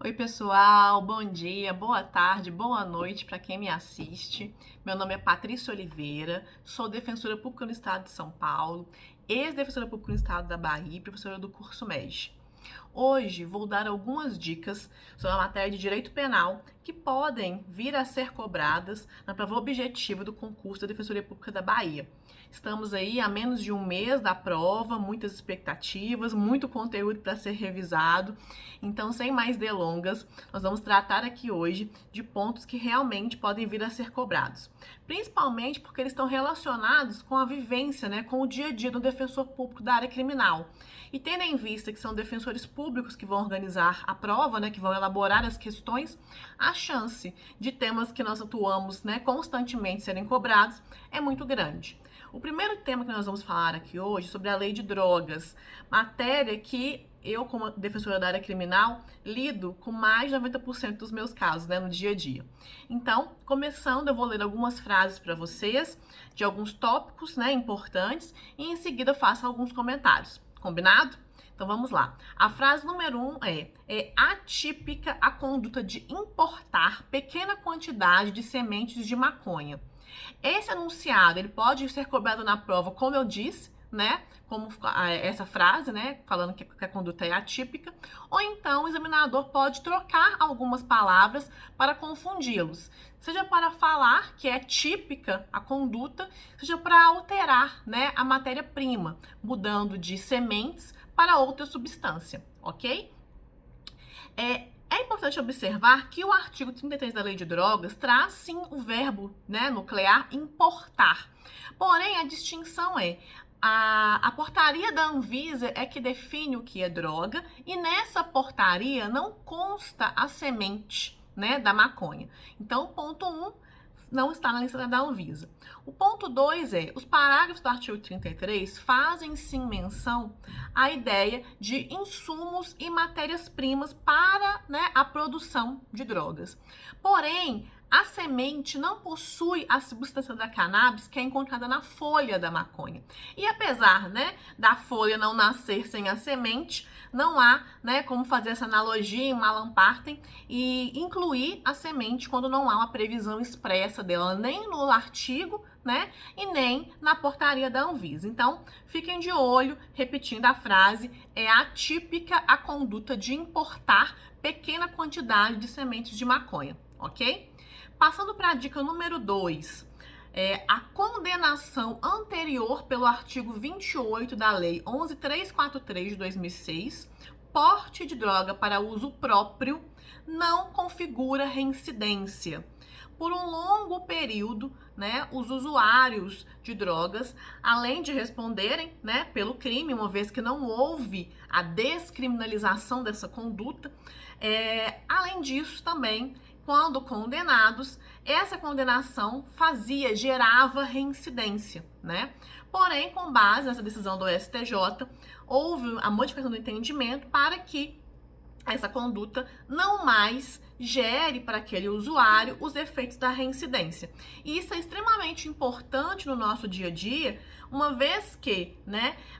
Oi pessoal, bom dia, boa tarde, boa noite para quem me assiste. Meu nome é Patrícia Oliveira, sou defensora pública no estado de São Paulo, ex-defensora pública no estado da Bahia e professora do curso MEG. Hoje vou dar algumas dicas sobre a matéria de direito penal que podem vir a ser cobradas na prova objetiva do concurso da Defensoria Pública da Bahia. Estamos aí a menos de um mês da prova, muitas expectativas, muito conteúdo para ser revisado. Então, sem mais delongas, nós vamos tratar aqui hoje de pontos que realmente podem vir a ser cobrados. Principalmente porque eles estão relacionados com a vivência, com o dia a dia do defensor público da área criminal. E tendo em vista que são defensores públicos que vão organizar a prova, que vão elaborar as questões, a chance de temas que nós atuamos constantemente serem cobrados é muito grande. O primeiro tema que nós vamos falar aqui hoje é sobre a lei de drogas, matéria que eu, como defensora da área criminal, lido com mais de 90% dos meus casos, no dia a dia. Então, começando, eu vou ler algumas frases para vocês, de alguns tópicos, importantes, e em seguida faço alguns comentários. Combinado? Então vamos lá. A frase número 1 é atípica a conduta de importar pequena quantidade de sementes de maconha. Esse enunciado, ele pode ser cobrado na prova, como eu disse, como essa frase, falando que a conduta é atípica, ou então o examinador pode trocar algumas palavras para confundi-los, seja para falar que é típica a conduta, seja para alterar, a matéria-prima, mudando de sementes para outra substância, ok? É importante observar que o artigo 33 da Lei de Drogas traz sim o verbo nuclear importar. Porém, a distinção é a portaria da Anvisa é que define o que é droga e nessa portaria não consta a semente da maconha. Então, o ponto 1 não está na lista da Anvisa. O ponto 2 os parágrafos do artigo 33 fazem sim menção à ideia de insumos e matérias-primas para a produção de drogas. Porém, a semente não possui a substância da cannabis que é encontrada na folha da maconha. E apesar, da folha não nascer sem a semente, não há, como fazer essa analogia em Alan Partem e incluir a semente quando não há uma previsão expressa dela, nem no artigo, e nem na portaria da Anvisa. Então, fiquem de olho, repetindo a frase, é atípica a conduta de importar pequena quantidade de sementes de maconha, ok? Passando para a dica número 2, a condenação anterior pelo artigo 28 da Lei 11.343 de 2006, porte de droga para uso próprio, não configura reincidência. Por um longo período, os usuários de drogas, além de responderem pelo crime, uma vez que não houve a descriminalização dessa conduta, além disso também, quando condenados, essa condenação gerava reincidência, Porém, com base nessa decisão do STJ, houve a modificação do entendimento para que essa conduta não mais gere para aquele usuário os efeitos da reincidência. E isso é extremamente importante no nosso dia a dia, uma vez que,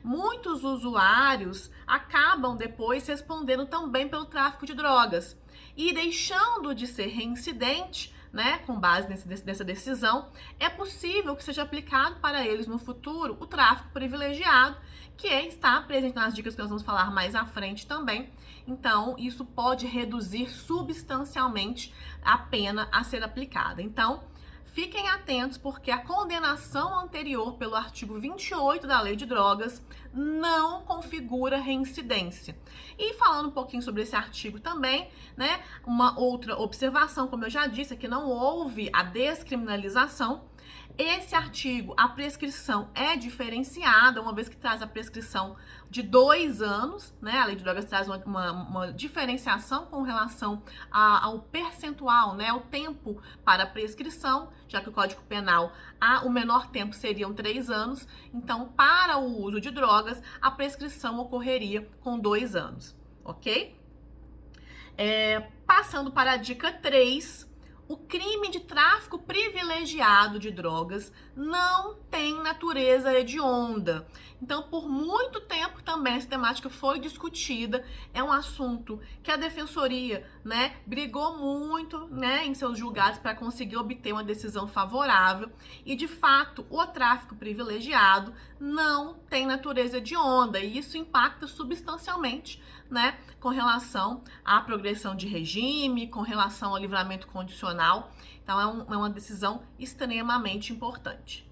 muitos usuários acabam depois respondendo também pelo tráfico de drogas e deixando de ser reincidente, com base nessa decisão, é possível que seja aplicado para eles no futuro o tráfico privilegiado, que está presente nas dicas que nós vamos falar mais à frente também. Então, isso pode reduzir substancialmente a pena a ser aplicada. Então, fiquem atentos porque a condenação anterior pelo artigo 28 da Lei de Drogas não configura reincidência. E falando um pouquinho sobre esse artigo também, uma outra observação, como eu já disse, é que não houve a descriminalização. Esse artigo, a prescrição é diferenciada, uma vez que traz a prescrição de 2 anos, a Lei de Drogas traz uma diferenciação com relação ao percentual, o tempo para prescrição, já que o Código Penal, o menor tempo seriam 3 anos, então para o uso de drogas, a prescrição ocorreria com 2 anos, ok? Passando para a dica 3, O crime de tráfico privilegiado de drogas não tem natureza hedionda. Então, por muito tempo também essa temática foi discutida. É um assunto que a defensoria, brigou muito, em seus julgados para conseguir obter uma decisão favorável. E, de fato, o tráfico privilegiado não tem natureza hedionda. E isso impacta substancialmente, com relação à progressão de regime, com relação ao livramento condicional. Então, é uma decisão extremamente importante.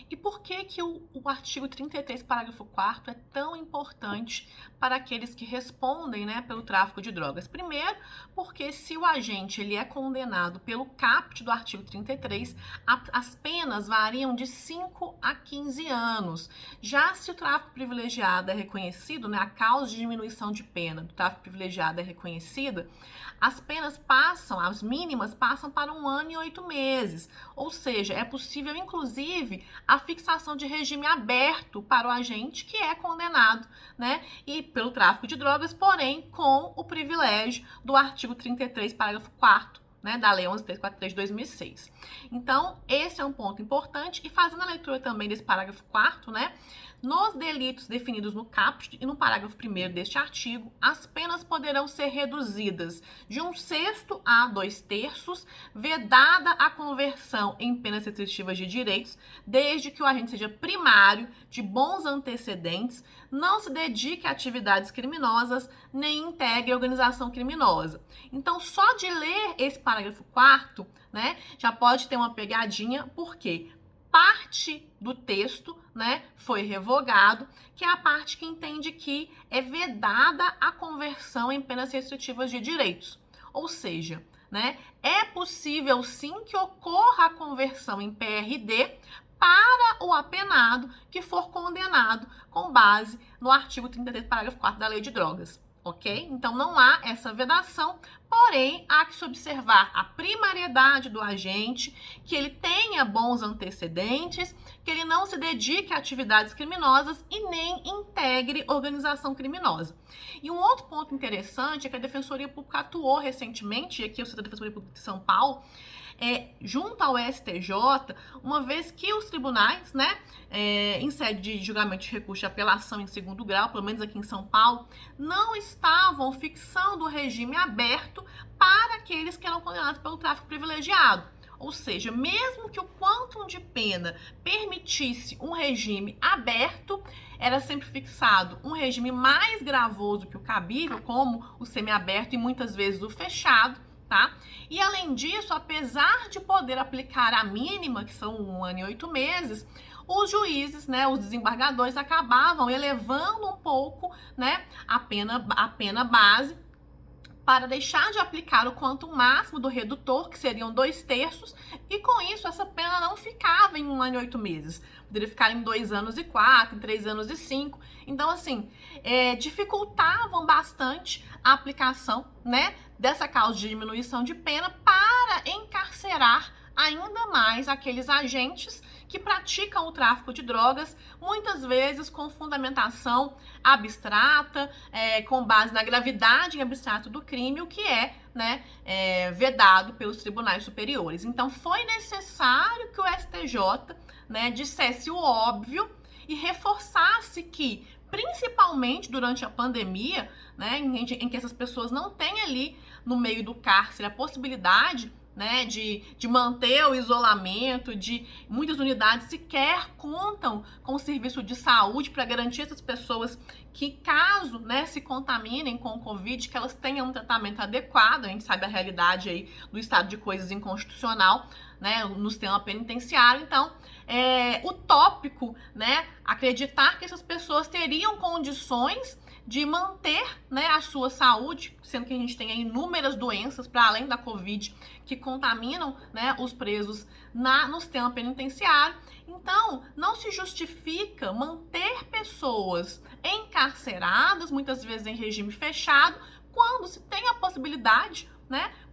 E por que o artigo 33, parágrafo 4º, é tão importante para aqueles que respondem, pelo tráfico de drogas? Primeiro, porque se o agente ele é condenado pelo caput do artigo 33, as penas variam de 5 a 15 anos. Já se o tráfico privilegiado é reconhecido, a causa de diminuição de pena do tráfico privilegiado é reconhecida, as penas as mínimas passam para 1 ano e 8 meses. Ou seja, é possível, inclusive, a fixação de regime aberto para o agente que é condenado, e pelo tráfico de drogas, porém, com o privilégio do artigo 33, parágrafo 4º, da Lei 11.343 de 2006. Então, esse é um ponto importante. E fazendo a leitura também desse parágrafo 4º, nos delitos definidos no caput e no parágrafo 1º deste artigo, as penas poderão ser reduzidas de 1/6 a 2/3, vedada a conversão em penas restritivas de direitos, desde que o agente seja primário, de bons antecedentes, não se dedique a atividades criminosas, nem integre a organização criminosa. Então, só de ler esse parágrafo 4º, já pode ter uma pegadinha, porque parte do texto, foi revogado, que é a parte que entende que é vedada a conversão em penas restritivas de direitos. Ou seja, é possível sim que ocorra a conversão em PRD para o apenado que for condenado com base no artigo 33, parágrafo 4º da Lei de Drogas. Ok? Então, não há essa vedação, porém, há que se observar a primariedade do agente, que ele tenha bons antecedentes, que ele não se dedique a atividades criminosas e nem integre organização criminosa. E um outro ponto interessante é que a Defensoria Pública atuou recentemente, e aqui eu cito a Defensoria Pública de São Paulo, junto ao STJ, uma vez que os tribunais, em sede de julgamento de recurso de apelação em segundo grau, pelo menos aqui em São Paulo, não estavam fixando o regime aberto para aqueles que eram condenados pelo tráfico privilegiado. Ou seja, mesmo que o quantum de pena permitisse um regime aberto, era sempre fixado um regime mais gravoso que o cabível, como o semiaberto e muitas vezes o fechado, tá? E além disso, apesar de poder aplicar a mínima, que são 1 ano e 8 meses, os juízes, os desembargadores acabavam elevando um pouco, a pena base, para deixar de aplicar o quantum máximo do redutor, que seriam 2/3, e com isso essa pena não ficava em 1 ano e 8 meses. Poderia ficar em 2 anos e 4, em 3 anos e 5. Então, assim, dificultavam bastante a aplicação, dessa causa de diminuição de pena para encarcerar ainda mais aqueles agentes que praticam o tráfico de drogas, muitas vezes com fundamentação abstrata, com base na gravidade abstrata do crime, o que é vedado pelos tribunais superiores. Então, foi necessário que o STJ dissesse o óbvio e reforçasse que, principalmente durante a pandemia, em que essas pessoas não têm ali no meio do cárcere a possibilidade de manter o isolamento, de muitas unidades sequer contam com o serviço de saúde para garantir essas pessoas que, caso se contaminem com o Covid, que elas tenham um tratamento adequado. A gente sabe a realidade aí do estado de coisas inconstitucional, no sistema penitenciário. Então, utópico, acreditar que essas pessoas teriam condições de manter a sua saúde, sendo que a gente tem inúmeras doenças, para além da Covid, que contaminam os presos no sistema penitenciário. Então, não se justifica manter pessoas encarceradas, muitas vezes em regime fechado, quando se tem a possibilidade,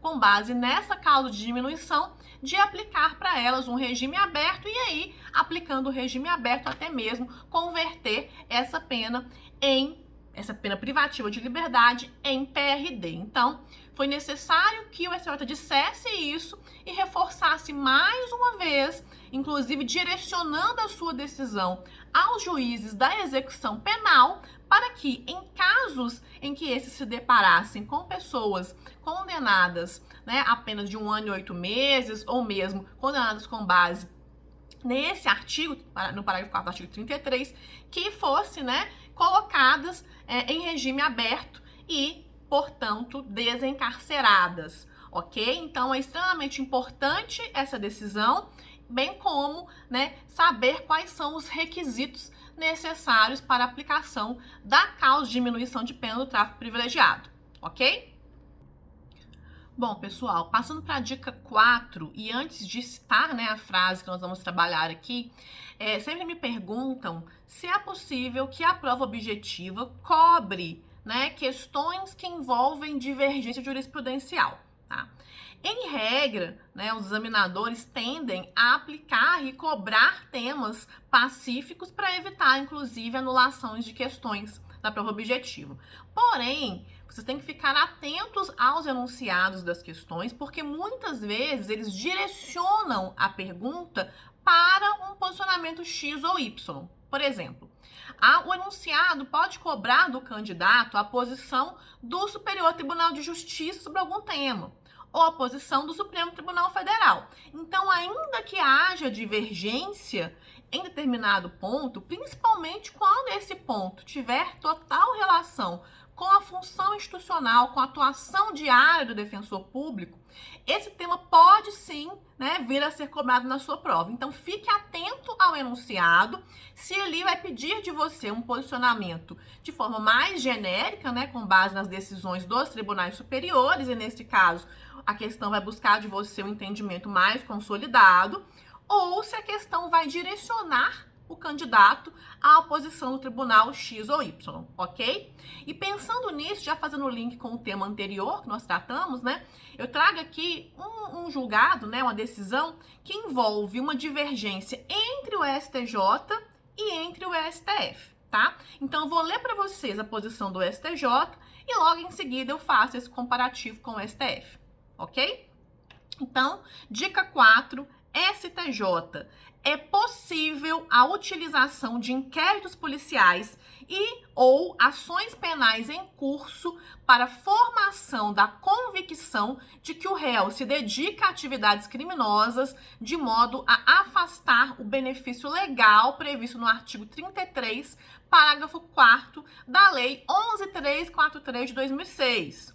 com base nessa causa de diminuição, de aplicar para elas um regime aberto e aí, aplicando o regime aberto, até mesmo converter essa pena em essa pena privativa de liberdade em PRD. Então, foi necessário que o STJ dissesse isso e reforçasse mais uma vez, inclusive direcionando a sua decisão aos juízes da execução penal, para que, em casos em que esses se deparassem com pessoas condenadas, né, a penas de 1 ano e 8 meses, ou mesmo condenadas com base nesse artigo, no parágrafo 4 do artigo 33, que fosse, né, colocadas em regime aberto e, portanto, desencarceradas, ok? Então, é extremamente importante essa decisão, bem como, né, saber quais são os requisitos necessários para a aplicação da causa de diminuição de pena do tráfico privilegiado, ok? Bom, pessoal, passando para a dica 4, e antes de citar, né, a frase que nós vamos trabalhar aqui, sempre me perguntam se é possível que a prova objetiva cobre, né, questões que envolvem divergência jurisprudencial, tá? Em regra, né, os examinadores tendem a aplicar e cobrar temas pacíficos para evitar, inclusive, anulações de questões da prova objetiva. Porém, vocês têm que ficar atentos aos enunciados das questões, porque muitas vezes eles direcionam a pergunta para um posicionamento X ou Y. Por exemplo, o enunciado pode cobrar do candidato a posição do Superior Tribunal de Justiça sobre algum tema, ou a posição do Supremo Tribunal Federal. Então, ainda que haja divergência em determinado ponto, principalmente quando esse ponto tiver total relação com a função institucional, com a atuação diária do defensor público, esse tema pode sim, né, vir a ser cobrado na sua prova. Então, fique atento ao enunciado, se ele vai pedir de você um posicionamento de forma mais genérica, né, com base nas decisões dos tribunais superiores, e nesse caso, a questão vai buscar de você um entendimento mais consolidado, ou se a questão vai direcionar o candidato à posição do tribunal X ou Y, ok? E pensando nisso, já fazendo o link com o tema anterior que nós tratamos, né? Eu trago aqui um julgado, né? Uma decisão que envolve uma divergência entre o STJ e entre o STF, tá? Então, eu vou ler para vocês a posição do STJ e logo em seguida eu faço esse comparativo com o STF, ok? Então, dica 4, STJ. É possível a utilização de inquéritos policiais e ou ações penais em curso para formação da convicção de que o réu se dedica a atividades criminosas de modo a afastar o benefício legal previsto no artigo 33, parágrafo 4º da Lei 11.343 de 2006.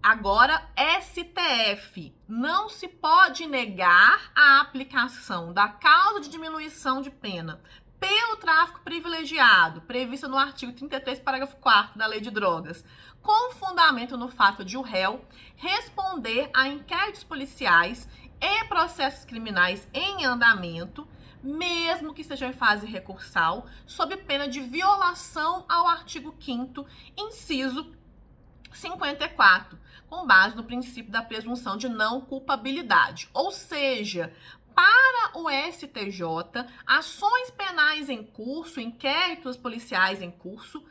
Agora, STF, não se pode negar a aplicação da causa de diminuição de pena pelo tráfico privilegiado, prevista no artigo 33, parágrafo 4º da Lei de Drogas, com fundamento no fato de o réu responder a inquéritos policiais e processos criminais em andamento, mesmo que estejam em fase recursal, sob pena de violação ao artigo 5º, inciso 54, com base no princípio da presunção de não culpabilidade. Ou seja, para o STJ, ações penais em curso, inquéritos policiais em curso,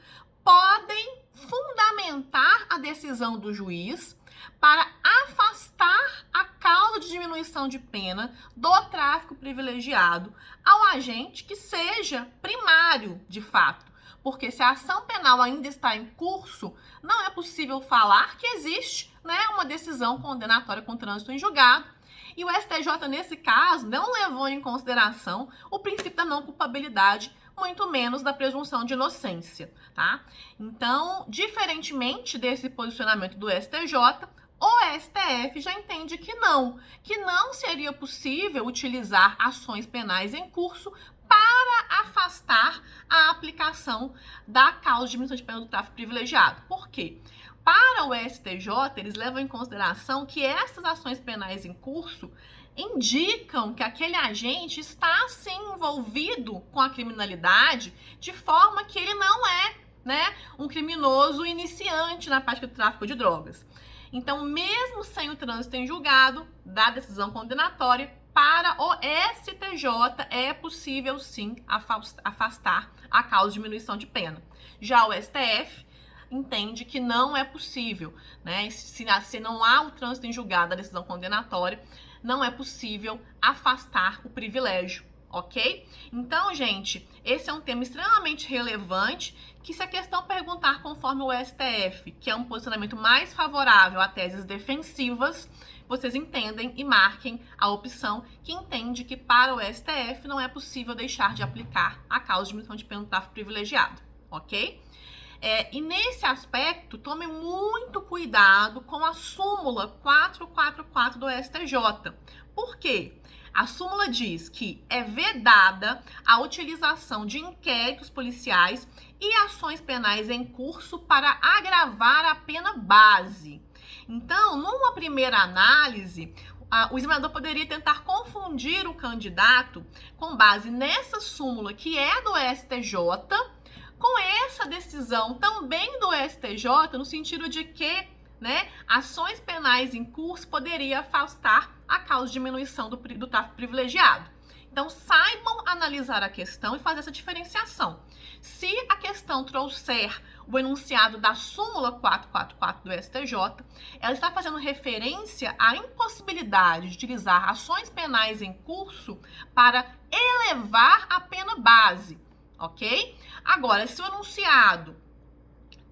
podem fundamentar a decisão do juiz para afastar a causa de diminuição de pena do tráfico privilegiado ao agente que seja primário, de fato. Porque se a ação penal ainda está em curso, não é possível falar que existe, né, uma decisão condenatória com trânsito em julgado. E o STJ, nesse caso, não levou em consideração o princípio da não culpabilidade, muito menos da presunção de inocência, tá? Então, diferentemente desse posicionamento do STJ, o STF já entende que não seria possível utilizar ações penais em curso para afastar a aplicação da causa de diminuição de pena do tráfico privilegiado. Por quê? Para o STJ, eles levam em consideração que essas ações penais em curso indicam que aquele agente está, sim, envolvido com a criminalidade de forma que ele não é, né, um criminoso iniciante na prática do tráfico de drogas. Então, mesmo sem o trânsito em julgado da decisão condenatória, para o STJ é possível sim afastar a causa de diminuição de pena. Já o STF entende que não é possível, né? Se não há o trânsito em julgado da decisão condenatória, não é possível afastar o privilégio, ok? Então, gente, esse é um tema extremamente relevante que, se a questão perguntar conforme o STF, que é um posicionamento mais favorável a teses defensivas, vocês entendem e marquem a opção que entende que para o STF não é possível deixar de aplicar a causa de diminuição de pena do tráfico privilegiado, ok? E nesse aspecto, tome muito cuidado com a súmula 444 do STJ. Por quê? A súmula diz que é vedada a utilização de inquéritos policiais e ações penais em curso para agravar a pena base. Então, numa primeira análise, o examinador poderia tentar confundir o candidato com base nessa súmula que é do STJ, com essa decisão também do STJ, no sentido de que, né, ações penais em curso poderia afastar a causa de diminuição do tráfico privilegiado. Então, saibam analisar a questão e fazer essa diferenciação. Se a questão trouxer o enunciado da súmula 444 do STJ, ela está fazendo referência à impossibilidade de utilizar ações penais em curso para elevar a pena base, ok? Agora, se o enunciado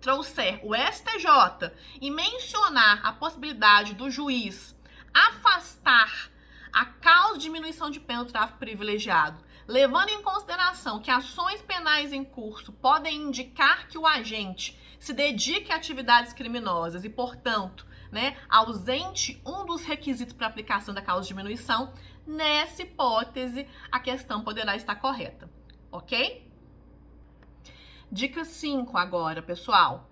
trouxer o STJ e mencionar a possibilidade do juiz afastar a causa de diminuição de pena do tráfico privilegiado, levando em consideração que ações penais em curso podem indicar que o agente se dedique a atividades criminosas e, portanto, né, ausente um dos requisitos para aplicação da causa de diminuição, nessa hipótese, a questão poderá estar correta, ok? Dica 5 agora, pessoal.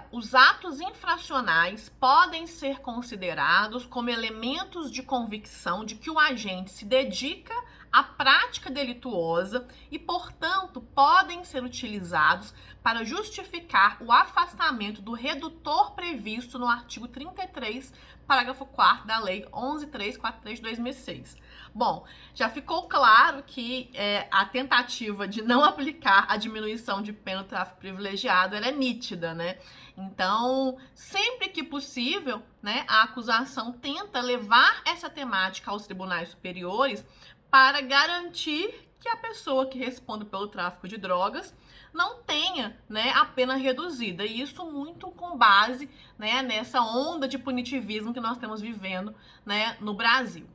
Os atos infracionais podem ser considerados como elementos de convicção de que o agente se dedica à prática delituosa e, portanto, podem ser utilizados para justificar o afastamento do redutor previsto no artigo 33, parágrafo 4º da Lei 11.343 de 2006. Bom, já ficou claro que a tentativa de não aplicar a diminuição de pena do tráfico privilegiado ela é nítida, né? Então, sempre que possível, né, a acusação tenta levar essa temática aos tribunais superiores para garantir que a pessoa que responde pelo tráfico de drogas não tenha, né, a pena reduzida. E isso muito com base, né, nessa onda de punitivismo que nós estamos vivendo, né, no Brasil.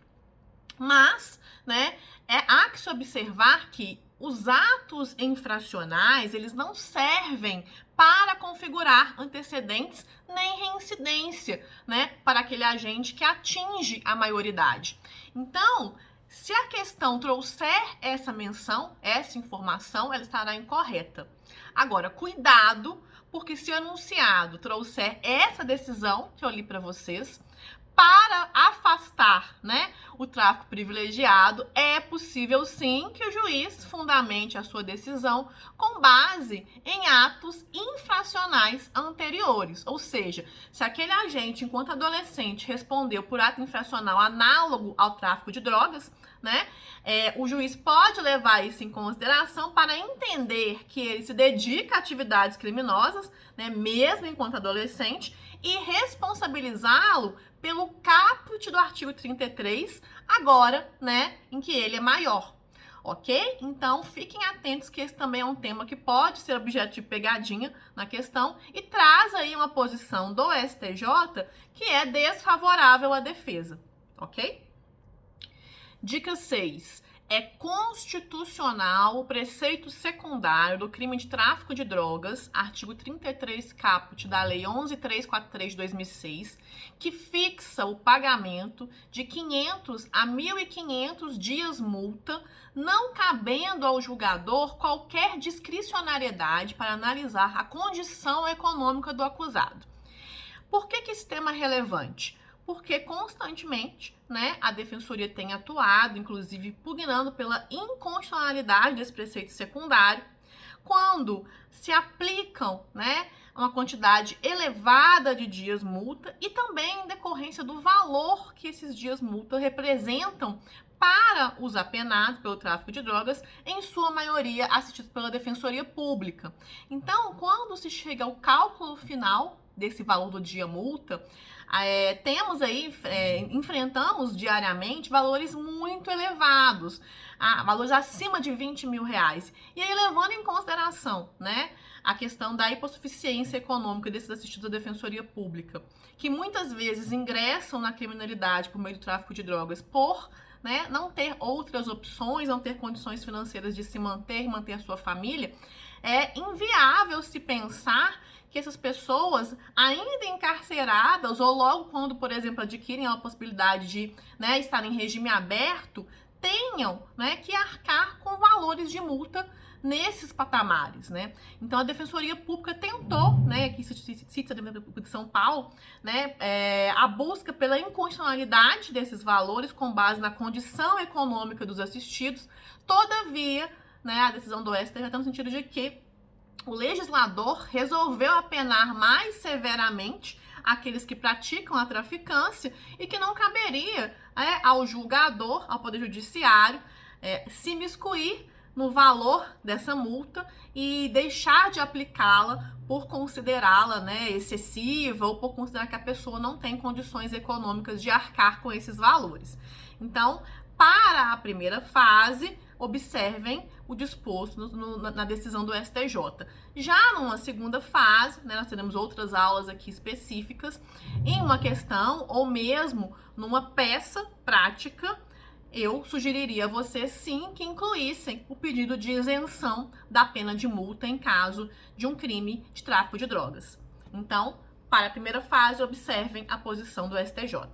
Mas, né, há que se observar que os atos infracionais, eles não servem para configurar antecedentes nem reincidência, né, para aquele agente que atinge a maioridade. Então, se a questão trouxer essa menção, essa informação, ela estará incorreta. Agora, cuidado, porque se o enunciado trouxer essa decisão que eu li para vocês, para afastar, né, o tráfico privilegiado, é possível sim que o juiz fundamente a sua decisão com base em atos infracionais anteriores. Ou seja, se aquele agente, enquanto adolescente, respondeu por ato infracional análogo ao tráfico de drogas, né, o juiz pode levar isso em consideração para entender que ele se dedica a atividades criminosas, né, mesmo enquanto adolescente, e responsabilizá-lo pelo caput do artigo 33, agora, né, em que ele é maior, ok? Então, fiquem atentos que esse também é um tema que pode ser objeto de pegadinha na questão e traz aí uma posição do STJ que é desfavorável à defesa, ok? Dica 6. É constitucional o preceito secundário do crime de tráfico de drogas, artigo 33 caput da Lei 11.343 de 2006, que fixa o pagamento de 500 a 1.500 dias multa, não cabendo ao julgador qualquer discricionariedade para analisar a condição econômica do acusado. Por que esse tema é relevante? Porque constantemente, né, a Defensoria tem atuado, inclusive pugnando pela inconstitucionalidade desse preceito secundário, quando se aplicam, né, uma quantidade elevada de dias multa e também em decorrência do valor que esses dias multa representam para os apenados pelo tráfico de drogas, em sua maioria assistidos pela Defensoria Pública. Então, quando se chega ao cálculo final desse valor do dia multa, enfrentamos diariamente valores muito elevados, valores acima de 20 mil reais. E aí, levando em consideração, né, a questão da hipossuficiência econômica desses assistidos da Defensoria Pública, que muitas vezes ingressam na criminalidade por meio do tráfico de drogas por, né, não ter outras opções, não ter condições financeiras de se manter e manter a sua família, é inviável se pensar que essas pessoas, ainda encarceradas, ou logo quando, por exemplo, adquirem a possibilidade de, né, estar em regime aberto, tenham, né, que arcar com valores de multa nesses patamares, né? Então a Defensoria Pública tentou, né, aqui se cita a Defensoria Pública de São Paulo, né, a busca pela inconstitucionalidade desses valores com base na condição econômica dos assistidos. Todavia, né, a decisão do STJ está no sentido de que o legislador resolveu apenar mais severamente aqueles que praticam a traficância e que não caberia ao julgador, ao Poder Judiciário, se imiscuir no valor dessa multa e deixar de aplicá-la por considerá-la, né, excessiva ou por considerar que a pessoa não tem condições econômicas de arcar com esses valores. Então, para a primeira fase, observem o disposto na decisão do STJ. Já numa segunda fase, né, nós teremos outras aulas aqui específicas, em uma questão ou mesmo numa peça prática, eu sugeriria a vocês sim que incluíssem o pedido de isenção da pena de multa em caso de um crime de tráfico de drogas. Então, para a primeira fase, observem a posição do STJ.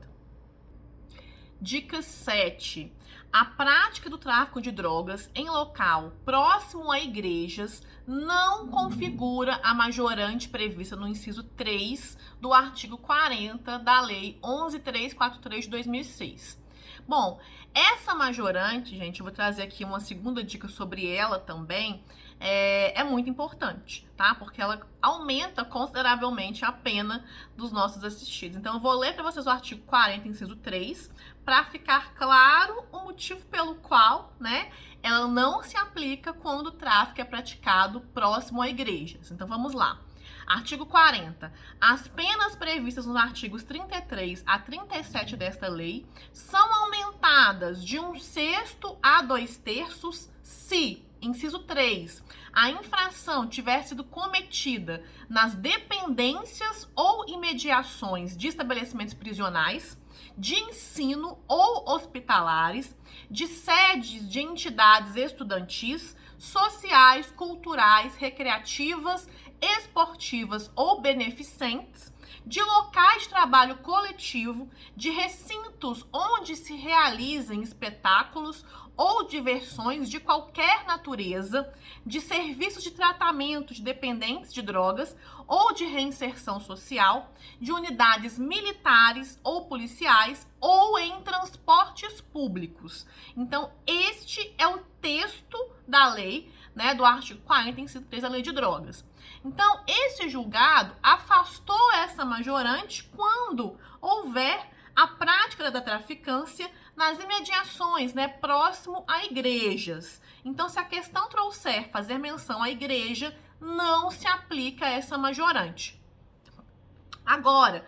Dica 7. A prática do tráfico de drogas em local próximo a igrejas não configura a majorante prevista no inciso 3 do artigo 40 da Lei 11.343 de 2006. Bom, essa majorante, gente, eu vou trazer aqui uma segunda dica sobre ela também, é muito importante, tá? Porque ela aumenta consideravelmente a pena dos nossos assistidos. Então, eu vou ler para vocês o artigo 40, inciso 3, para ficar claro o motivo pelo qual, né, ela não se aplica quando o tráfico é praticado próximo a igrejas. Então, vamos lá. Artigo 40. As penas previstas nos artigos 33 a 37 desta lei são aumentadas de 1/6 a 2/3 se, inciso 3, a infração tiver sido cometida nas dependências ou imediações de estabelecimentos prisionais, de ensino ou hospitalares, de sedes de entidades estudantis, sociais, culturais, recreativas, esportivas ou beneficentes, de locais de trabalho coletivo, de recintos onde se realizem espetáculos ou diversões de qualquer natureza, de serviços de tratamento de dependentes de drogas ou de reinserção social, de unidades militares ou policiais ou em transportes públicos. Então, este é o texto da lei, né, do artigo 40, inciso 3 da Lei de Drogas. Então, esse julgado afastou essa majorante quando houver a prática da traficância nas imediações, né, próximo a igrejas. Então, se a questão trouxer fazer menção à igreja, não se aplica essa majorante. Agora,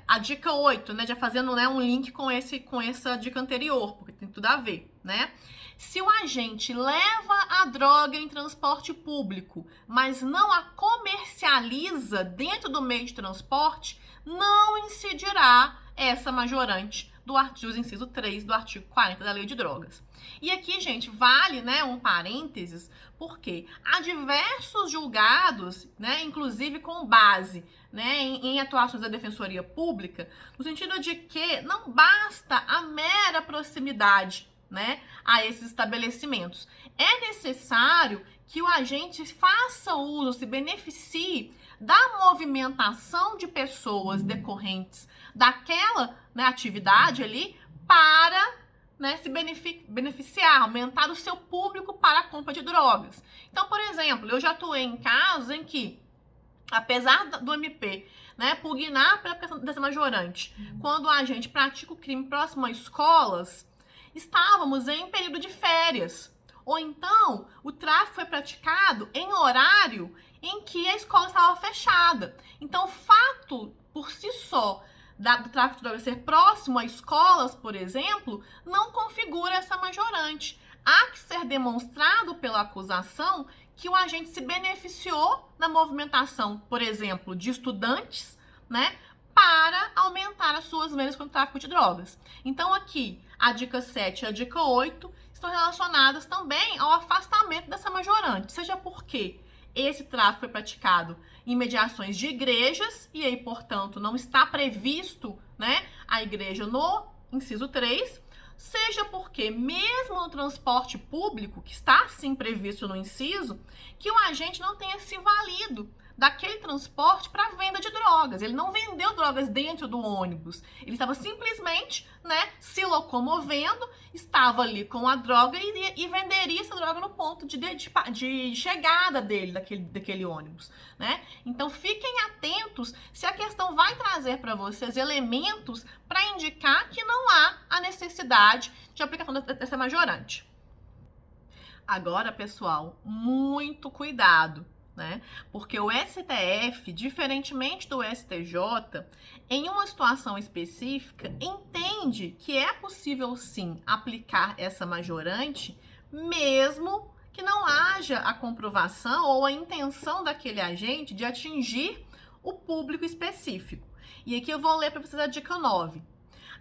a dica 8, né, já fazendo, né, um link com essa dica anterior, porque tem tudo a ver, né? Se o agente leva a droga em transporte público, mas não a comercializa dentro do meio de transporte, não incidirá essa majorante do artigo, inciso 3 do artigo 40 da Lei de Drogas. E aqui, gente, vale, né, um parênteses, porque há diversos julgados, né, inclusive com base, né, em atuações da Defensoria Pública, no sentido de que não basta a mera proximidade, né, a esses estabelecimentos. É necessário que o agente faça uso, se beneficie da movimentação de pessoas decorrentes daquela, né, atividade ali para né, se beneficiar, aumentar o seu público para a compra de drogas. Então, por exemplo, eu já atuei em casos em que, apesar do MP, né, pugnar pela questão dessa majorante, quando a gente pratica o crime próximo a escolas, estávamos em período de férias. Ou então, o tráfico foi praticado em horário em que a escola estava fechada. Então, o fato por si só do tráfico de drogas ser próximo a escolas, por exemplo, não configura essa majorante. Há que ser demonstrado pela acusação que o agente se beneficiou na movimentação, por exemplo, de estudantes, né, para aumentar as suas vendas com o tráfico de drogas. Então, aqui, a dica 7 e a dica 8 estão relacionadas também ao afastamento dessa majorante, seja porque esse tráfico foi praticado em mediações de igrejas e aí, portanto, não está previsto, né, a igreja no inciso 3, seja porque, mesmo no transporte público, que está sim previsto no inciso, que o agente não tenha se valido daquele transporte para venda de drogas. Ele não vendeu drogas dentro do ônibus. Ele estava simplesmente, né, se locomovendo, estava ali com a droga e venderia essa droga no ponto de chegada dele, daquele ônibus, né? Então, fiquem atentos se a questão vai trazer para vocês elementos para indicar que não há a necessidade de aplicação dessa majorante. Agora, pessoal, muito cuidado, né? Porque o STF, diferentemente do STJ, em uma situação específica, entende que é possível sim aplicar essa majorante, mesmo que não haja a comprovação ou a intenção daquele agente de atingir o público específico. E aqui eu vou ler para vocês a dica 9.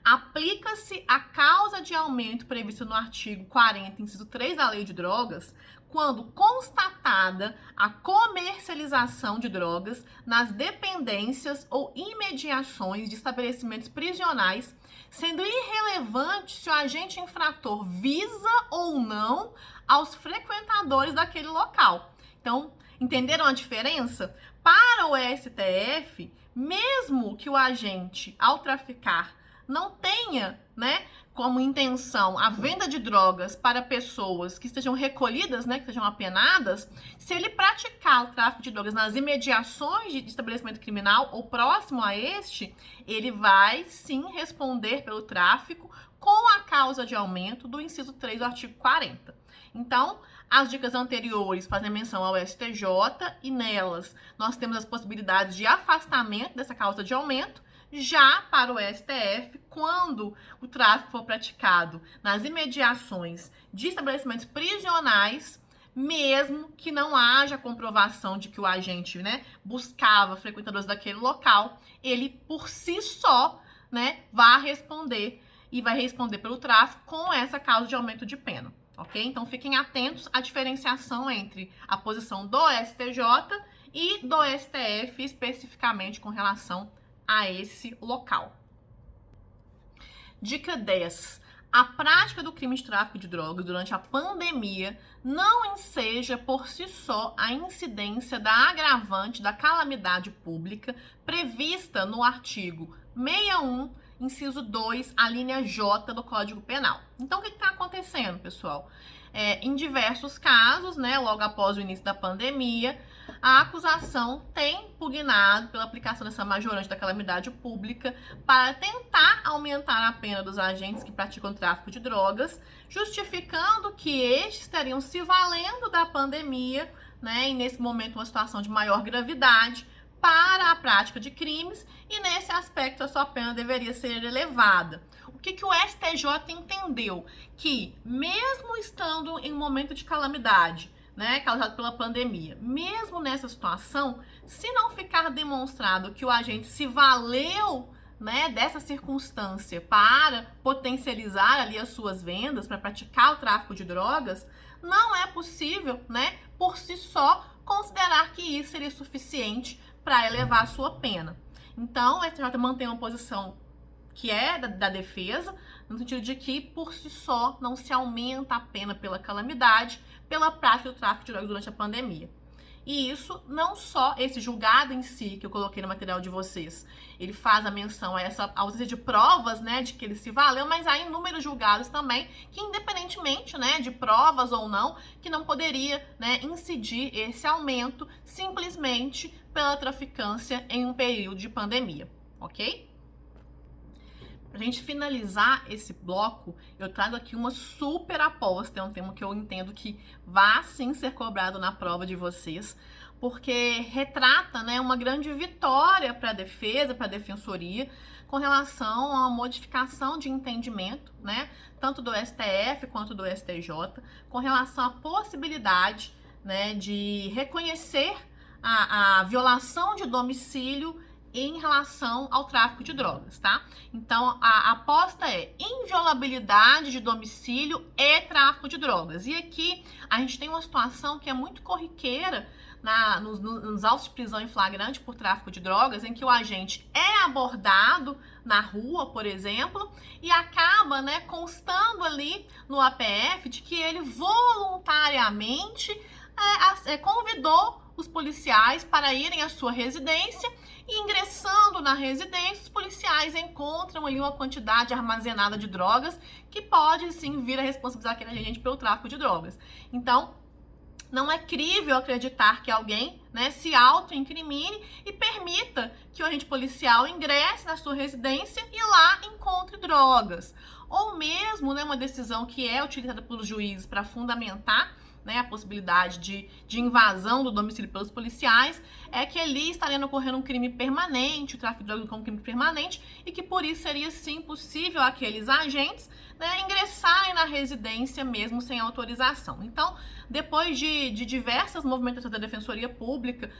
Aplica-se a causa de aumento prevista no artigo 40, inciso 3 da Lei de Drogas, quando constatada a comercialização de drogas nas dependências ou imediações de estabelecimentos prisionais, sendo irrelevante se o agente infrator visa ou não aos frequentadores daquele local. Então, entenderam a diferença? Para o STF, mesmo que o agente, ao traficar, não tenha, né, como intenção a venda de drogas para pessoas que estejam recolhidas, né, que estejam apenadas, se ele praticar o tráfico de drogas nas imediações de estabelecimento criminal ou próximo a este, ele vai sim responder pelo tráfico com a causa de aumento do inciso 3 do artigo 40. Então, as dicas anteriores fazem menção ao STJ e nelas nós temos as possibilidades de afastamento dessa causa de aumento. Já para o STF, quando o tráfico for praticado nas imediações de estabelecimentos prisionais, mesmo que não haja comprovação de que o agente, né, buscava frequentadores daquele local, ele por si só, né, vai responder pelo tráfico com essa causa de aumento de pena, ok? Então fiquem atentos à diferenciação entre a posição do STJ e do STF, especificamente com relação a esse local. Dica 10. A prática do crime de tráfico de drogas durante a pandemia não enseja por si só a incidência da agravante da calamidade pública prevista no artigo 61, inciso 2, a linha J do Código Penal. Então, o que está acontecendo, pessoal? Em diversos casos, né, logo após o início da pandemia, a acusação tem pugnado pela aplicação dessa majorante da calamidade pública para tentar aumentar a pena dos agentes que praticam tráfico de drogas, justificando que estes estariam se valendo da pandemia, né, e nesse momento uma situação de maior gravidade, para a prática de crimes, e nesse aspecto a sua pena deveria ser elevada. O que o STJ entendeu? Que mesmo estando em um momento de calamidade, né, causado pela pandemia, mesmo nessa situação, se não ficar demonstrado que o agente se valeu, né, dessa circunstância para potencializar ali as suas vendas, para praticar o tráfico de drogas, não é possível, né, por si só, considerar que isso seria suficiente para elevar a sua pena. Então, o STJ mantém uma posição que é da defesa, no sentido de que, por si só, não se aumenta a pena pela calamidade, pela prática do tráfico de drogas durante a pandemia. E isso não só esse julgado em si, que eu coloquei no material de vocês, ele faz a menção a essa ausência de provas, né, de que ele se valeu, mas há inúmeros julgados também que, independentemente, né, de provas ou não, que não poderia, né, incidir esse aumento simplesmente pela traficância em um período de pandemia, ok? Pra gente finalizar esse bloco, eu trago aqui uma super aposta, é um tema que eu entendo que vai sim ser cobrado na prova de vocês, porque retrata, né, uma grande vitória para a defesa, para a defensoria, com relação a uma modificação de entendimento, né, tanto do STF quanto do STJ, com relação à possibilidade, né, de reconhecer a violação de domicílio em relação ao tráfico de drogas, tá? Então, a aposta é inviolabilidade de domicílio e tráfico de drogas. E aqui a gente tem uma situação que é muito corriqueira nos autos de prisão em flagrante por tráfico de drogas, em que o agente é abordado na rua, por exemplo, e acaba, né, constando ali no APF de que ele voluntariamente convidou os policiais para irem à sua residência e, ingressando na residência, os policiais encontram ali uma quantidade armazenada de drogas que pode sim vir a responsabilizar aquele agente pelo tráfico de drogas. Então, não é crível acreditar que alguém, né, se auto-incrimine e permita que o agente policial ingresse na sua residência e lá encontre drogas. Ou mesmo, né, uma decisão que é utilizada pelos juízes para fundamentar, né, a possibilidade de invasão do domicílio pelos policiais, é que ali estaria ocorrendo um crime permanente, o tráfico de drogas como um crime permanente, e que por isso seria sim possível aqueles agentes, né, ingressarem na residência mesmo sem autorização. Então, depois de diversas movimentações da Defensoria Pública,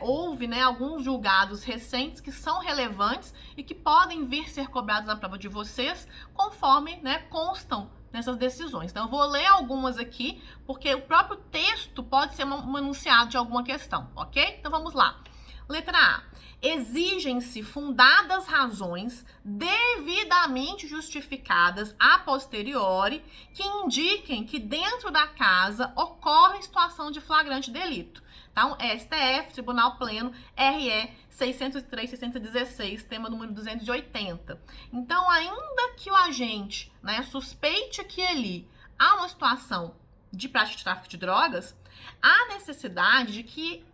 houve, né, alguns julgados recentes que são relevantes e que podem vir ser cobrados na prova de vocês, conforme, né, constam nessas decisões. Então, eu vou ler algumas aqui, porque o próprio texto pode ser um enunciado de alguma questão, ok? Então, vamos lá. Letra A. Exigem-se fundadas razões devidamente justificadas a posteriori que indiquem que dentro da casa ocorre situação de flagrante delito. Então, STF, Tribunal Pleno, RE 603-616, tema número 280. Então, ainda que o agente, né, suspeite que ali há uma situação de prática de tráfico de drogas, há necessidade de que,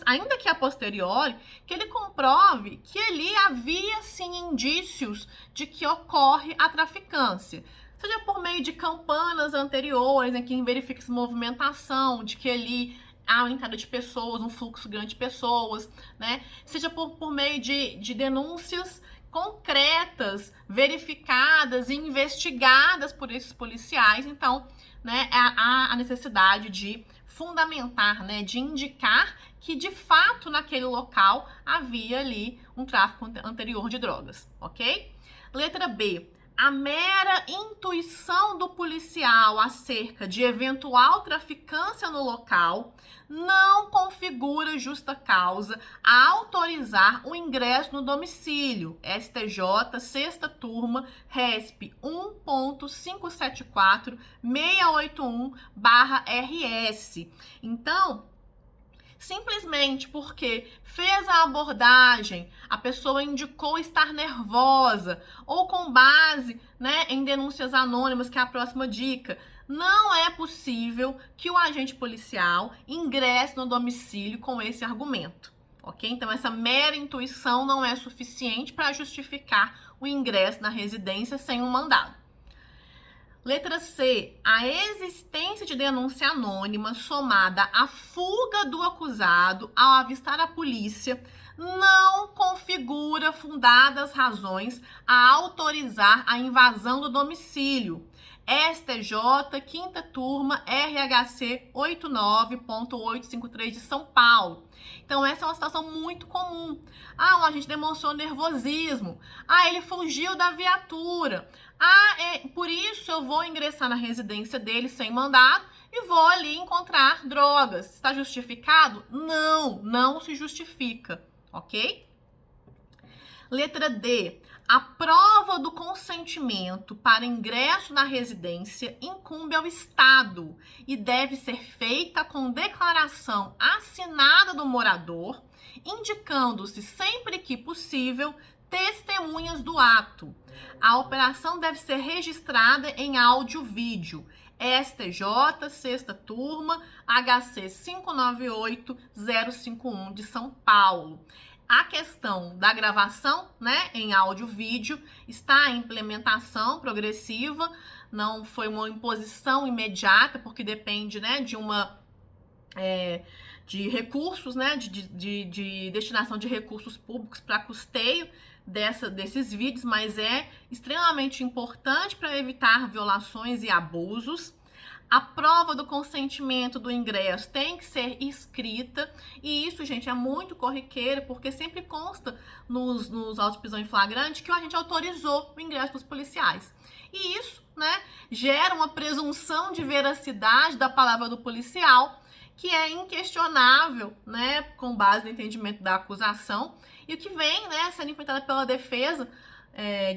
ainda que a posteriori, que ele comprove que ali havia sim indícios de que ocorre a traficância. Seja por meio de campanas anteriores, em que verifica-se movimentação, de que ali há uma entrada de pessoas, um fluxo grande de pessoas, né? Seja por meio de denúncias concretas, verificadas e investigadas por esses policiais. Então, né, há a necessidade de fundamentar, né, de indicar que de fato naquele local havia ali um tráfico anterior de drogas, ok? Letra B. A mera intuição do policial acerca de eventual traficância no local não configura justa causa a autorizar o ingresso no domicílio. STJ, sexta turma, RESP 1.574-681/RS. Então, simplesmente porque fez a abordagem, a pessoa indicou estar nervosa, ou com base, né, em denúncias anônimas, que é a próxima dica, não é possível que o agente policial ingresse no domicílio com esse argumento, ok? Então, essa mera intuição não é suficiente para justificar o ingresso na residência sem um mandado. Letra C. A existência de denúncia anônima somada à fuga do acusado ao avistar a polícia não configura fundadas razões a autorizar a invasão do domicílio. STJ, quinta turma, RHC 89.853 de São Paulo. Então, essa é uma situação muito comum. O agente demonstrou nervosismo. Ele fugiu da viatura. Por isso eu vou ingressar na residência dele sem mandado e vou ali encontrar drogas. Está justificado? Não, não se justifica, ok? Letra D. A prova do consentimento para ingresso na residência incumbe ao Estado e deve ser feita com declaração assinada do morador, indicando-se sempre que possível testemunhas do ato. A operação deve ser registrada em áudio-vídeo. STJ, sexta turma, HC 598051 de São Paulo. A questão da gravação, né, em áudio-vídeo está em implementação progressiva, não foi uma imposição imediata, porque depende, né, de recursos, né, de destinação de recursos públicos para custeio desses vídeos, mas é extremamente importante para evitar violações e abusos. A prova do consentimento do ingresso tem que ser escrita, e isso, gente, é muito corriqueiro, porque sempre consta nos autos de prisão em flagrante que o agente autorizou o ingresso dos policiais. E isso, né, gera uma presunção de veracidade da palavra do policial, que é inquestionável, né, com base no entendimento da acusação, e o que vem, né, sendo implementado pela defesa,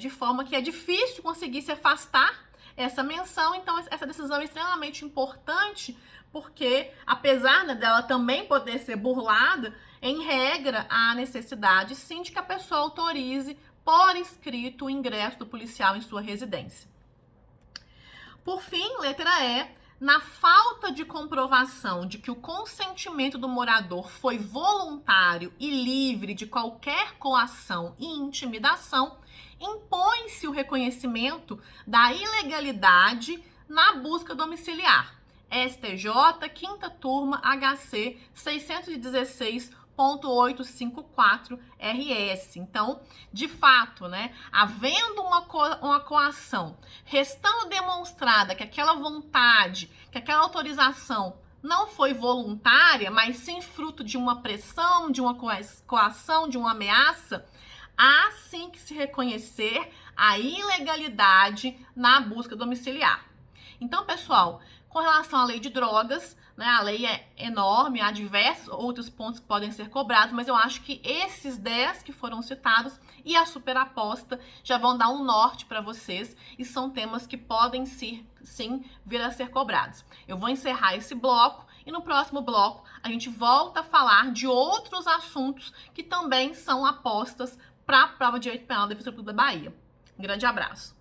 de forma que é difícil conseguir se afastar essa menção. Então essa decisão é extremamente importante, porque apesar, né, dela também poder ser burlada, em regra há necessidade sim de que a pessoa autorize por escrito o ingresso do policial em sua residência. Por fim, letra E, na falta de comprovação de que o consentimento do morador foi voluntário e livre de qualquer coação e intimidação, impõe-se o reconhecimento da ilegalidade na busca domiciliar. STJ, quinta turma, HC 616.854 RS. Então, de fato, né, havendo uma coação, restando demonstrada que aquela vontade, que aquela autorização não foi voluntária, mas sim fruto de uma pressão, de uma coação, de uma ameaça, há sim que se reconhecer a ilegalidade na busca domiciliar. Então, pessoal, com relação à lei de drogas, né, a lei é enorme, há diversos outros pontos que podem ser cobrados, mas eu acho que esses 10 que foram citados e a superaposta já vão dar um norte para vocês, e são temas que podem sim vir a ser cobrados. Eu vou encerrar esse bloco e no próximo bloco a gente volta a falar de outros assuntos que também são apostas para a prova de direito penal da Defensoria Pública da Bahia. Um grande abraço.